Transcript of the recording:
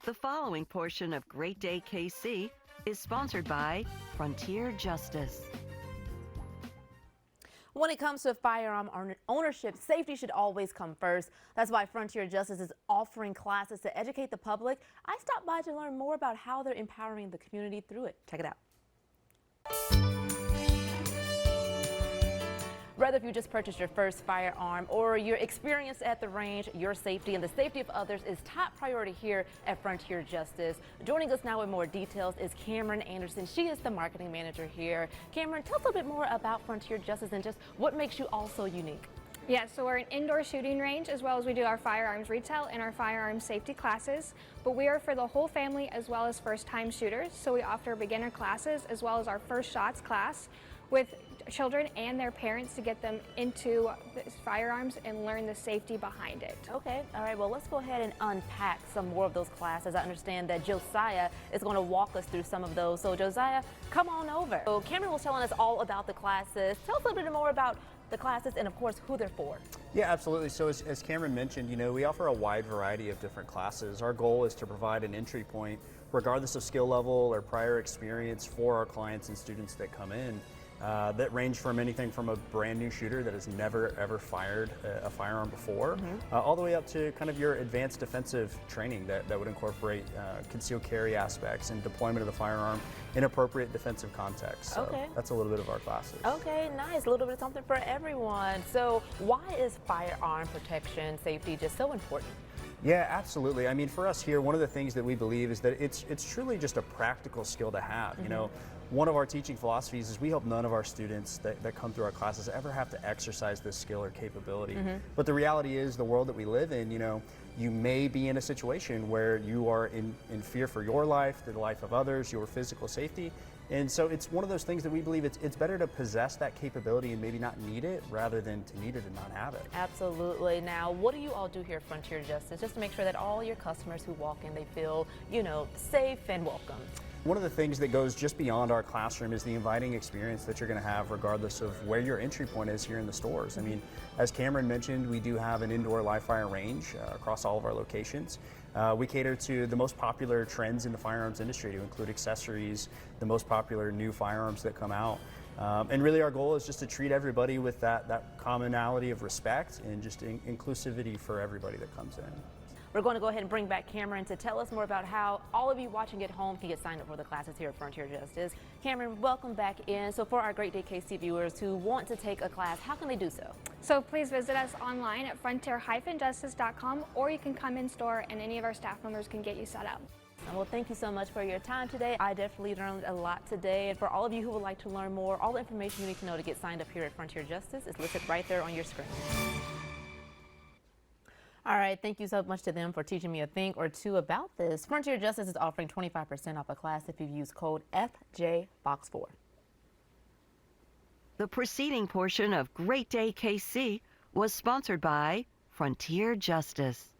The following portion of Great Day KC is sponsored by Frontier Justice. When it comes to firearm ownership, safety should always come first. That's why Frontier Justice is offering classes to educate the public. I stopped by to learn more about how they're empowering the community through it. Check it out. Whether if you just purchased your first firearm or you're experienced at the range, your safety and the safety of others is top priority here at Frontier Justice. Joining us now with more details is Cameron Anderson. She is the marketing manager here. Cameron, tell us a little bit more about Frontier Justice and just what makes you all so unique. Yeah, so we're an indoor shooting range as well as we do our firearms retail and our firearms safety classes. But we are for the whole family as well as first-time shooters. So we offer beginner classes as well as our first shots class with children and their parents to get them into firearms and learn the safety behind it. Okay, all right, well, let's go ahead and unpack some more of those classes. I understand that Josiah is going to walk us through some of those. So Josiah, come on over. So Cameron was telling us all about the classes. Tell us a little bit more about the classes and of course who they're for. Yeah, absolutely. So as Cameron mentioned, we offer a wide variety of different classes. Our goal is to provide an entry point regardless of skill level or prior experience for our clients and students that come in. That range from anything from a brand new shooter that has never ever fired a firearm before, all the way up to kind of your advanced defensive training that would incorporate concealed carry aspects and deployment of the firearm in appropriate defensive context. So okay, that's a little bit of our classes. Okay, nice. A little bit of something for everyone. So why is firearm protection, safety just so important? Yeah, absolutely. I mean, for us here, one of the things that we believe is that it's truly just a practical skill to have. One of our teaching philosophies is we hope none of our students that come through our classes ever have to exercise this skill or capability. But the reality is the world that we live in, you may be in a situation where you are in fear for your life, the life of others, your physical safety. And so it's one of those things that we believe it's better to possess that capability and maybe not need it rather than to need it and not have it. Absolutely. Now, what do you all do here at Frontier Justice just to make sure that all your customers who walk in, they feel, safe and welcome? One of the things that goes just beyond our classroom is the inviting experience that you're going to have regardless of where your entry point is here in the stores. I mean, as Cameron mentioned, we do have an indoor live fire range across all of our locations. We cater to the most popular trends in the firearms industry to include accessories, the most popular new firearms that come out. And really our goal is just to treat everybody with that commonality of respect and just inclusivity for everybody that comes in. We're going to go ahead and bring back Cameron to tell us more about how all of you watching at home can get signed up for the classes here at Frontier Justice. Cameron, welcome back in. So for our Great Day KC viewers who want to take a class, how can they do so? So please visit us online at frontier-justice.com, or you can come in store and any of our staff members can get you set up. Well, thank you so much for your time today. I definitely learned a lot today. And for all of you who would like to learn more, all the information you need to know to get signed up here at Frontier Justice is listed right there on your screen. All right, thank you so much to them for teaching me a thing or two about this. Frontier Justice is offering 25% off a class if you use code FJBOX4. The preceding portion of Great Day KC was sponsored by Frontier Justice.